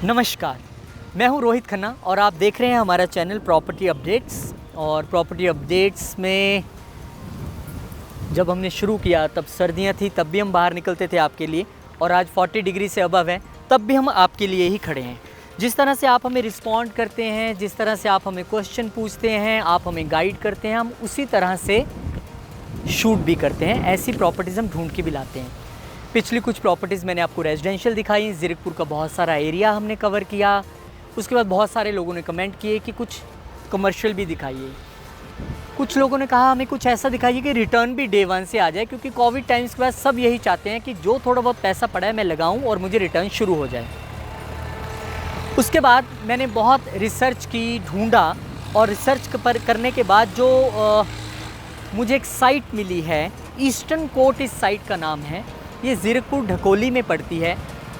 नमस्कार, मैं हूं रोहित खन्ना और आप देख रहे हैं हमारा चैनल प्रॉपर्टी अपडेट्स। और प्रॉपर्टी अपडेट्स में जब हमने शुरू किया तब सर्दियां थी, तब भी हम बाहर निकलते थे आपके लिए, और आज 40 डिग्री से अबव है तब भी हम आपके लिए ही खड़े हैं। जिस तरह से आप हमें रिस्पॉन्ड करते हैं, जिस तरह से आप हमें क्वेश्चन पूछते हैं, आप हमें गाइड करते हैं, हम उसी तरह से शूट भी करते हैं। ऐसी प्रॉपर्टीज़ हम ढूंढ के भी लाते हैं। पिछली कुछ प्रॉपर्टीज़ मैंने आपको रेजिडेंशियल दिखाई, ज़ीरकपुर का बहुत सारा एरिया हमने कवर किया। उसके बाद बहुत सारे लोगों ने कमेंट किए कि कुछ कमर्शियल भी दिखाइए। कुछ लोगों ने कहा हमें कुछ ऐसा दिखाइए कि रिटर्न भी डे 1 से आ जाए, क्योंकि कोविड टाइम्स के बाद सब यही चाहते हैं कि जो थोड़ा बहुत पैसा पड़ा है मैं लगाऊं और मुझे रिटर्न शुरू हो जाए। उसके बाद मैंने बहुत रिसर्च की, ढूंढा, और रिसर्च करने के बाद जो मुझे एक साइट मिली है, ईस्टर्न कोर्ट इस साइट का नाम है। ये ज़ीरकपुर ढकोली में पड़ती है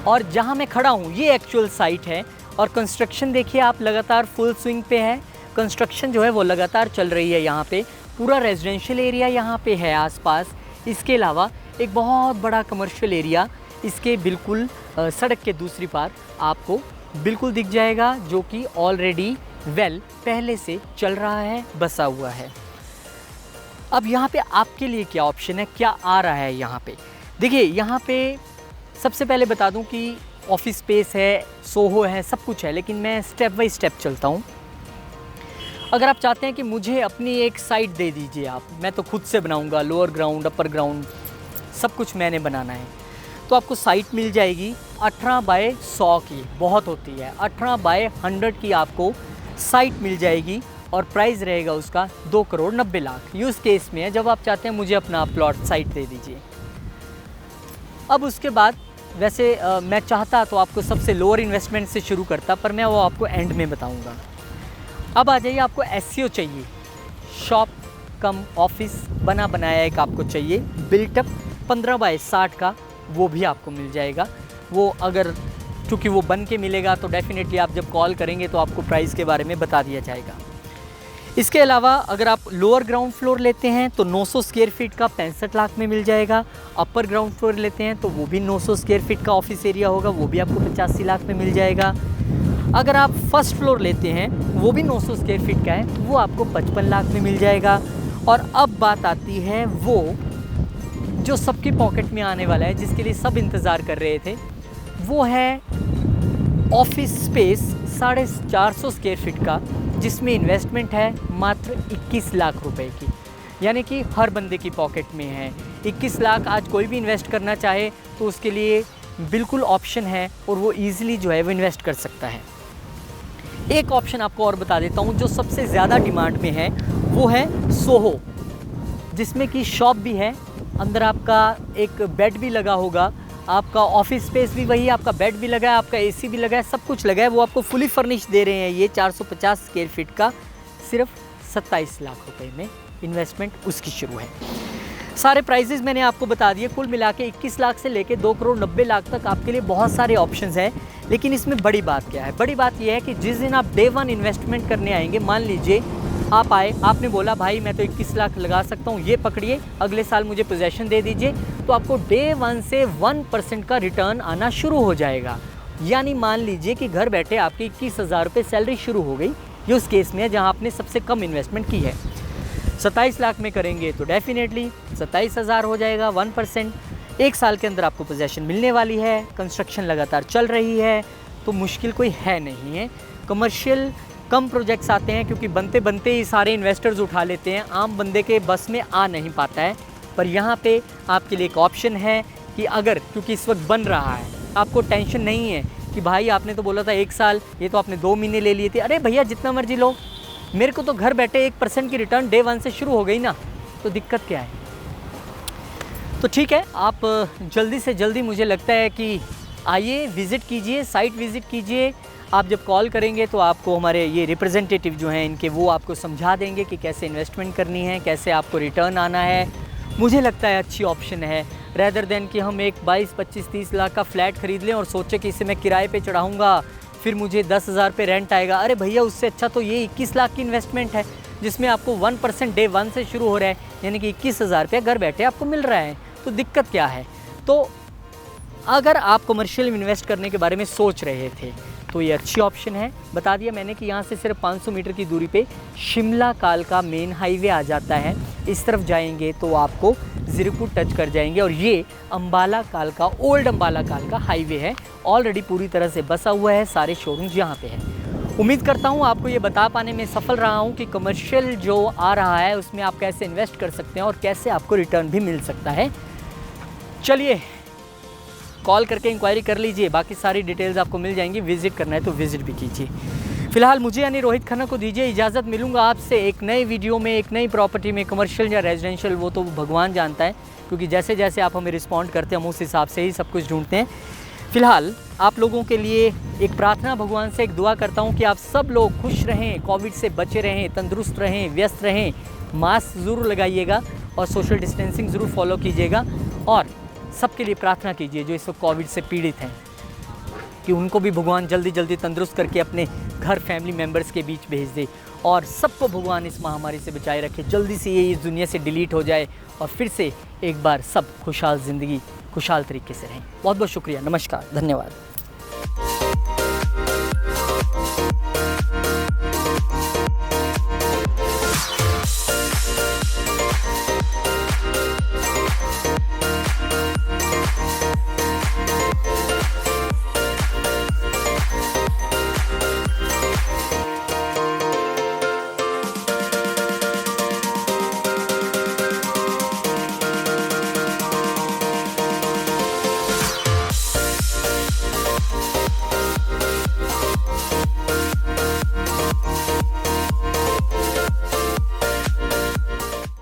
और जहाँ मैं खड़ा हूँ ये एक्चुअल साइट है। और कंस्ट्रक्शन देखिए आप, लगातार फुल स्विंग पे है। कंस्ट्रक्शन जो है वो लगातार चल रही है। यहाँ पे पूरा रेजिडेंशियल एरिया यहाँ पे है आसपास। इसके अलावा एक बहुत बड़ा कमर्शियल एरिया इसके बिल्कुल सड़क के दूसरी पार आपको बिल्कुल दिख जाएगा, जो कि ऑलरेडी पहले से चल रहा है, बसा हुआ है। अब यहाँ पे आपके लिए क्या ऑप्शन है, क्या आ रहा है यहाँ पे? देखिए, यहाँ पे सबसे पहले बता दूँ कि ऑफिस स्पेस है, सोहो है, सब कुछ है, लेकिन मैं स्टेप बाय स्टेप चलता हूँ। अगर आप चाहते हैं कि मुझे अपनी एक साइट दे दीजिए आप, मैं तो खुद से बनाऊँगा, लोअर ग्राउंड, अपर ग्राउंड, सब कुछ मैंने बनाना है, तो आपको साइट मिल जाएगी 18 बाय 100 की, बहुत होती है, 18 बाय 100 की आपको साइट मिल जाएगी। और प्राइस रहेगा उसका 2 करोड़ 90 लाख। यूज़ केस में है जब आप चाहते हैं मुझे अपना प्लॉट साइट दे दीजिए। अब उसके बाद वैसे मैं चाहता तो आपको सबसे लोअर इन्वेस्टमेंट से शुरू करता, पर मैं वो आपको एंड में बताऊंगा। अब आ जाइए, आपको एससीओ चाहिए, शॉप कम ऑफिस बना बनाया एक आपको चाहिए, बिल्टअप 15 बाय 60 का, वो भी आपको मिल जाएगा। वो अगर चूँकि वो बन के मिलेगा तो डेफिनेटली आप जब कॉल करेंगे तो आपको प्राइस के बारे में बता दिया जाएगा। इसके अलावा अगर आप लोअर ग्राउंड फ्लोर लेते हैं तो 900 स्क्वायर फीट का 65 लाख में मिल जाएगा। अपर ग्राउंड फ्लोर लेते हैं तो वो भी 900 स्क्वायर फीट का ऑफिस एरिया होगा, वो भी आपको 85 लाख में मिल जाएगा। अगर आप फर्स्ट फ्लोर लेते हैं वो भी 900 स्क्वायर फीट का है, वो आपको 55 लाख में मिल जाएगा। और अब बात आती है वो जो सबकी पॉकेट में आने वाला है, जिसके लिए सब इंतज़ार कर रहे थे, वो है ऑफिस स्पेस 450 स्क्वायर फीट का, जिसमें इन्वेस्टमेंट है मात्र 21 लाख रुपए की, यानी कि हर बंदे की पॉकेट में है 21 लाख। आज कोई भी इन्वेस्ट करना चाहे तो उसके लिए बिल्कुल ऑप्शन है और वो इजीली जो है वो इन्वेस्ट कर सकता है। एक ऑप्शन आपको और बता देता हूँ जो सबसे ज़्यादा डिमांड में है, वो है सोहो, जिसमें कि शॉप भी है, अंदर आपका एक बेड भी लगा होगा, आपका ऑफिस स्पेस भी वही, आपका बेड भी लगा है, आपका एसी भी लगा है, सब कुछ लगा है। वो आपको फुली फर्निश दे रहे हैं। ये 450 स्क्वायर फीट का सिर्फ 27 लाख रुपए में इन्वेस्टमेंट उसकी शुरू है। सारे प्राइजेस मैंने आपको बता दिए। कुल मिला के 21 लाख से लेके 2 करोड़ 90 लाख तक आपके लिए बहुत सारे ऑप्शंस हैं। लेकिन इसमें बड़ी बात क्या है? बड़ी बात यह है कि जिस दिन आप डे 1 इन्वेस्टमेंट करने आएंगे, मान लीजिए आप आए, आपने बोला भाई मैं तो 21 लाख लगा सकता हूँ, ये पकड़िए, अगले साल मुझे पोजेसन दे दीजिए, तो आपको डे 1 से 1% का रिटर्न आना शुरू हो जाएगा। यानी मान लीजिए कि घर बैठे आपकी 21,000 रुपये सैलरी शुरू हो गई। ये उस केस में है जहाँ आपने सबसे कम इन्वेस्टमेंट की है। 27 लाख में करेंगे तो डेफिनेटली 27,000 हो जाएगा, 1%। एक साल के अंदर आपको पोजेसन मिलने वाली है, कंस्ट्रक्शन लगातार चल रही है, तो मुश्किल कोई है नहीं है। कमर्शियल कम प्रोजेक्ट्स आते हैं क्योंकि बनते बनते ही सारे इन्वेस्टर्स उठा लेते हैं, आम बंदे के बस में आ नहीं पाता है। पर यहाँ पे आपके लिए एक ऑप्शन है कि अगर, क्योंकि इस वक्त बन रहा है, आपको टेंशन नहीं है कि भाई आपने तो बोला था 1 साल, ये तो आपने 2 महीने ले लिए थे। अरे भैया जितना मर्जी लो, मेरे को तो घर बैठे 1% की रिटर्न डे 1 से शुरू हो गई ना, तो दिक्कत क्या है? तो ठीक है, आप जल्दी से जल्दी, मुझे लगता है कि आइए, विज़िट कीजिए, साइट विज़िट कीजिए। आप जब कॉल करेंगे तो आपको हमारे ये रिप्रेजेंटेटिव जो हैं इनके, वो आपको समझा देंगे कि कैसे इन्वेस्टमेंट करनी है, कैसे आपको रिटर्न आना है। मुझे लगता है अच्छी ऑप्शन है, रेदर देन कि हम एक 22, 25, 30 लाख का फ्लैट ख़रीद लें और सोचें कि इसे मैं किराए पे चढ़ाऊँगा, फिर मुझे 10,000 पे रेंट आएगा। अरे भैया, उससे अच्छा तो ये 21 लाख की इन्वेस्टमेंट है, जिसमें आपको 1% डे 1 से शुरू हो रहा है, यानी कि 21,000 रुपये घर बैठे आपको मिल रहा है। तो दिक्कत क्या है? तो अगर आप कमर्शियल इन्वेस्ट करने के बारे में सोच रहे थे तो ये अच्छी ऑप्शन है। बता दिया मैंने कि यहाँ से सिर्फ 500 मीटर की दूरी पे शिमला कालका मेन हाईवे आ जाता है। इस तरफ जाएंगे तो आपको ज़ीरकपुर टच कर जाएंगे और ये अम्बाला कालका, ओल्ड अम्बाला कालका हाईवे है। ऑलरेडी पूरी तरह से बसा हुआ है, सारे शोरूम्स यहाँ पे हैं। उम्मीद करता हूँ आपको ये बता पाने में सफल रहा हूँ कि कमर्शियल जो आ रहा है उसमें आप कैसे इन्वेस्ट कर सकते हैं और कैसे आपको रिटर्न भी मिल सकता है। चलिए कॉल करके इंक्वायरी कर लीजिए, बाकी सारी डिटेल्स आपको मिल जाएंगी। विजिट करना है तो विजिट भी कीजिए। फिलहाल मुझे यानी रोहित खन्ना को दीजिए इजाज़त। मिलूंगा आपसे एक नई वीडियो में, एक नई प्रॉपर्टी में, कमर्शियल या रेजिडेंशियल वो तो भगवान जानता है, क्योंकि जैसे जैसे आप हमें रिस्पॉन्ड करते हैं हम उस हिसाब से ही सब कुछ ढूंढते हैं। फिलहाल आप लोगों के लिए एक प्रार्थना, भगवान से एक दुआ करता हूँ कि आप सब लोग खुश रहें, कोविड से बचे रहें, तंदुरुस्त रहें, व्यस्त रहें, मास्क ज़रूर लगाइएगा और सोशल डिस्टेंसिंग ज़रूर फॉलो कीजिएगा। और सबके लिए प्रार्थना कीजिए जो इस वक्त कोविड से पीड़ित हैं, कि उनको भी भगवान जल्दी जल्दी तंदुरुस्त करके अपने घर फैमिली मेम्बर्स के बीच भेज दे और सबको भगवान इस महामारी से बचाए रखे। जल्दी से ये इस दुनिया से डिलीट हो जाए और फिर से एक बार सब खुशहाल ज़िंदगी खुशहाल तरीके से रहें। बहुत बहुत शुक्रिया, नमस्कार, धन्यवाद।